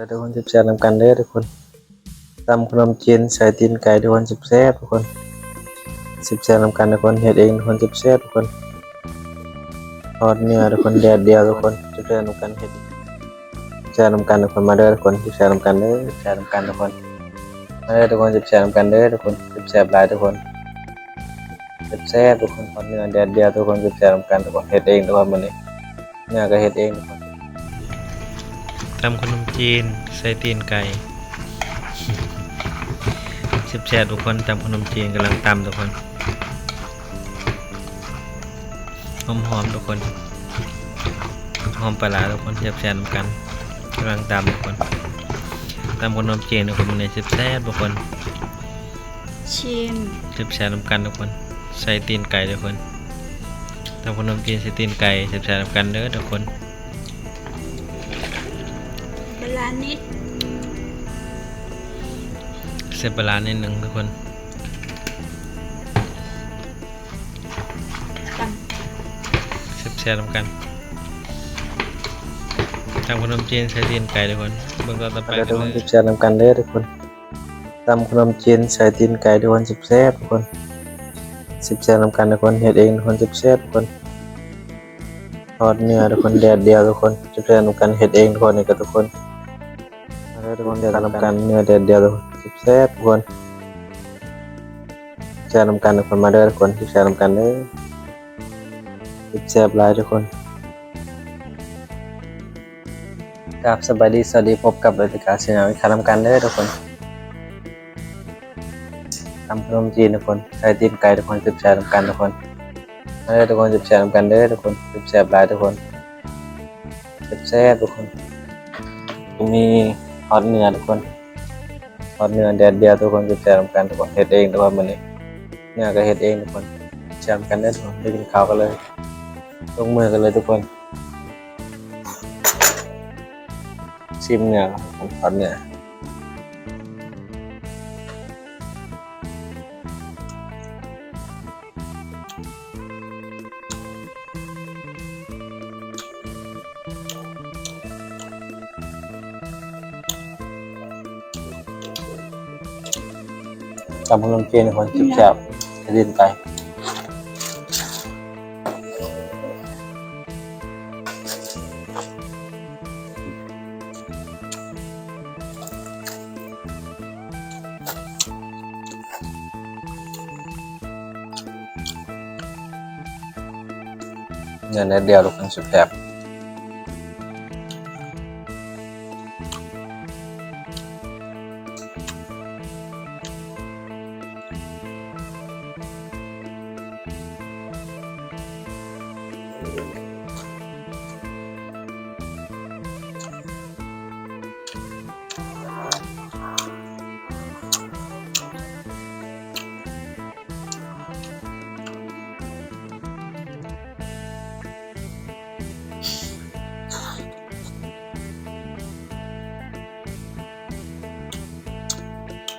ทุกคนจะแชร์นำกันเด้อทุกคนตำขนมจีนใส่ตีนไก่ทุกคนสิบแซ่บทุกคนสิบแซ่บนำกันทุกคนเฮ็ดเองทุกคนสิบแซ่บทุกคนทอดเนื้อทุกคนแดดเดียวทุกคนสิบแซ่บนำกันเฮ็ดแชร์นำกันทุกคนมาเด้อทุกคนสิบแซ่บนำกันเด้อแชร์นำกันทุกคนมาเด้อทุกคนสิบแซ่บนำกันเด้อทุกคนสิบแซ่บหลายทุกคนสิบแซ่บทุกคนทอดเนื้อแดดเดียวทุกคนสิบแซ่บนำกันทุกคนเฮ็ดเองทุกคนมื้อนี้เนื้อก็เฮ็ดเองทุกคนตำขนมจีนใส่ตีนไก่แซ่บๆทุกคนตำขนมจีนกำลังตำทุกคนหอมๆทุกคนหอมปลาร้าทุกคนแซ่บๆนำกันกำลังตำทุกคนตำขนมจีนทุกคนมันแซ่บๆทุกคนชิมแซ่บๆนำกันทุกคนใส่ตีนไก่ทุกคนตำขนมจีนใส่ตีนไก่แซ่บๆนำกันเด้อทุกคนปลานิดเสร็จปลานิดหนึ่งทุกคนแซ่บๆนำกันทำขนมจีนใส่ตีนไก่ทุกคนเบื้องต้นต่อไปทุกคนสิบแซ่บนำกันเด้อทุกคนตำขนมจีนใส่ตีนไก่ทุกคนสิบแซ่บทุกคนสิบแซ่บนำกันทุกคนเฮ็ดเองทุกคนสิบแซ่บทุกคนทอดเนื้อทุกคนแดดเดียวทุกคนสิบแซ่บนำกันเฮ็ดเองทุกคนนี่ก็ทุกคนมาเด้อทุกคนแซ่บนำกันเนื้อแดดเดียวทุกคนสิบแซ่บทุกคนแซ่บนำกันทุกคนมาเด้อทุกคนสิบแซ่บนำกันเด้อสิบแซ่บหลายทุกคนครับสบายดีสวัสดีพบกับรายการเสียงวิคานำกันเด้อทุกคนทำขนมจีนทุกคนใส่ตีนไก่ทุกคนสิบแซ่บนำกันทุกคนมาเด้อทุกคนสิบแซ่บนำกันเด้อทุกคนสิบแซ่บหลายทุกคนสิบแซ่บทุกคนมีทอดเนื้อทุกคนทอดเนื้อแดดเดียวทุกคนสิบแซ่บนำกันทุกคนเฮ็ดเองทุกคนมื้อนี้เนื้อก็เฮ็ดเองทุกคนแซ่บกันเด้อทุกคนได้กินข้าวกันเลยลงมือกันเลยทุกคนชิมเนื้อผมทอดเนื้อตำขนมจีนคนแซ่บๆจะดินไก่เนื้อเดียวทุกคนสุดแซ่บ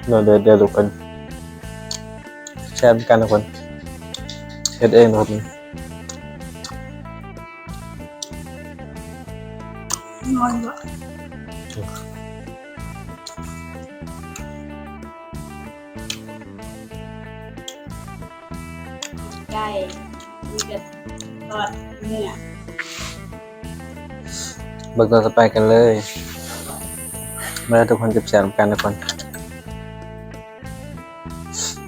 เนื้อเดียวทุกคนแซ่บกันทุกคนเฮ็ดเองทุกคนนอนวะไก่มีกระทอดเนื้อเบิกตัวต่อไปกันเลยมาแล้วทุกคนจะแชร์กันทุกคน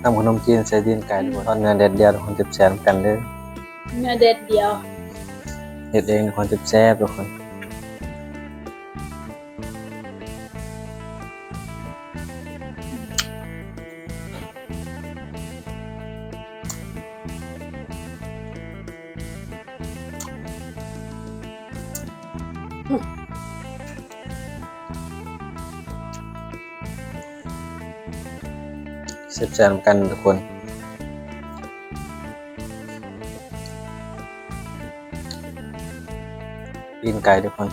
ทำขนมจีนใส่ตีนไก่ทุกคนทอดเนื้อแดดเดียวทุกคนจะแชร์กันเลยเนื้อเด็ดเดียวเฮ็ดเองทุกคนจะแซ่บทุกคนเสียบแซมกันทุกคนตีนไก่ทุกคน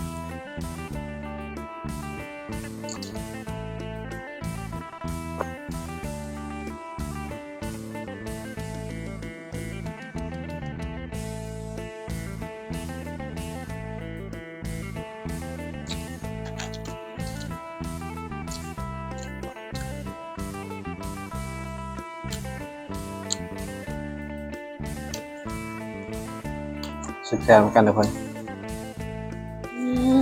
สุดแสนกันทุกคน อืม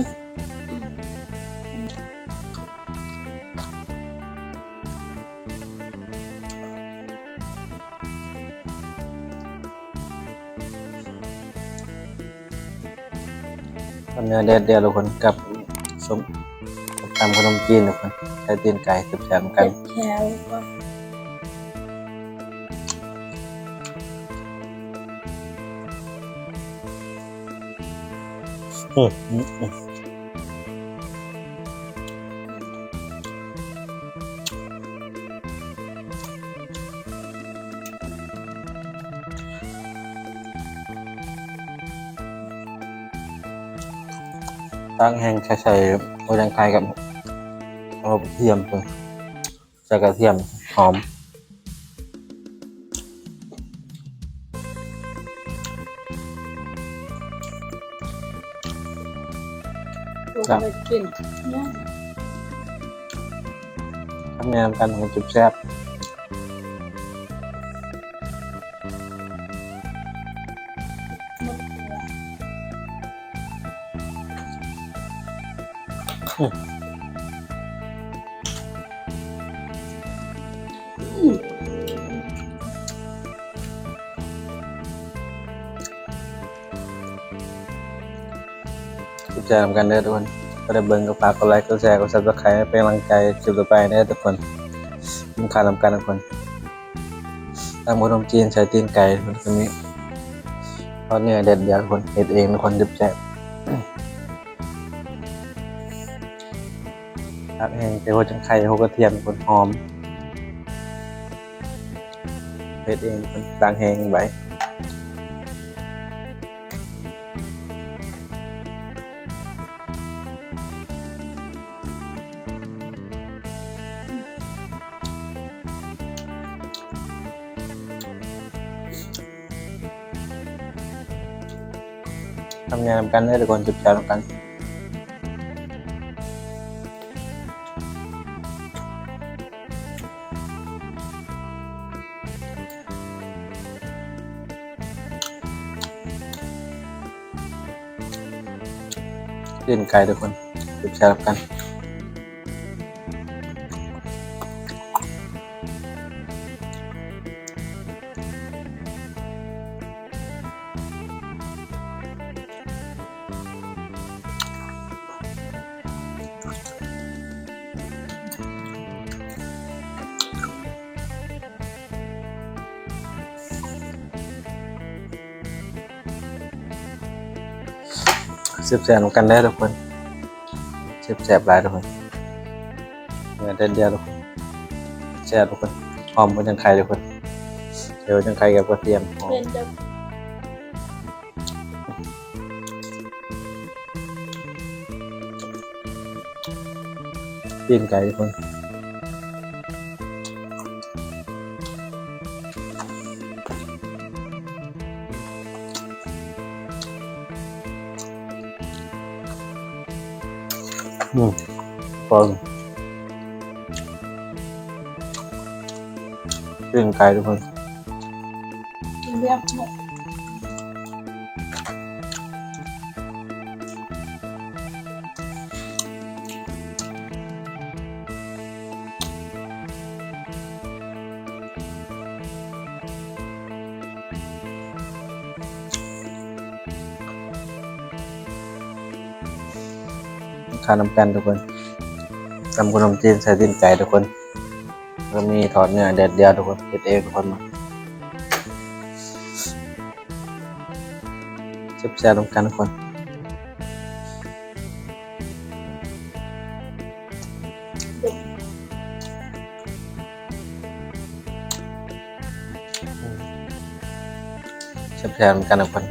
ตอนนี้เด็ดๆทุกคนกับสมกับตำขนมจีนทุกคนใช้ตีนไก่สุดแสนกัน แถวก็ ตั้งแห้งใส่โอยังไทยกับเอากระเทียมเพิ่นใส่กระเทียมหอม ตัวไปกินเนี่ย ทำแนวกันของจุดแซ่บจุดแซ่บกันเด้อทุกคนก็ได้เบิ่งก็ฝากกดไลค์กดแชร์กด Subscribe ให้เป็นกำลังใจคลิปต่อไปเด้อทุกคนกินข้าวนำกันทุกคนตำขนมจีนใส่ตีนไก่ทุกคนก็มีทอดเนื้อเด็ดเดียวทุกคนเฮ็ดเองทุกคนจุดแซ่บตักแห้งใส่หัวจังไข่หัวกระเทียมทุกคนหอมเฮ็ดเองทุกคนตักแห้งไว้ ทำงานกันได้ทุกคนจุดแชร์กันเล่นไกลทุกคนจุดแชร์กันเสียบแสบกันได้ทุกคนเสียบแสบหลายทุกคนเนื้อเดียวทุกคนแซ่บทุกคนหอมเป็นจังไข่ทุกคนเดี๋ยวจังไข่กับกระเทียมหอม เป็นจะ ตีนไก่ทุกคนฟองตีนไก่ทุกคน เรียกหมด ข้าวนำกันทุกคนทำขนมจีนใส่ตีนไก่ทุกคนแล้วมีทอดเนื้อเด็ดเดียวทุกคนเด็ดเองทุกคนมาแซ่บๆนำกันทุกคนแซ่บๆนำกันทุกคน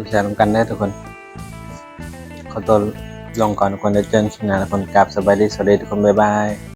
แชร์นำกันได้ทุกคนขอตัวลงก่อนทุกคนเดี๋ยวเจอกันคลิปหน้าทุกคนกราบสบายดีสวัสดีทุกคนบ๊ายบาย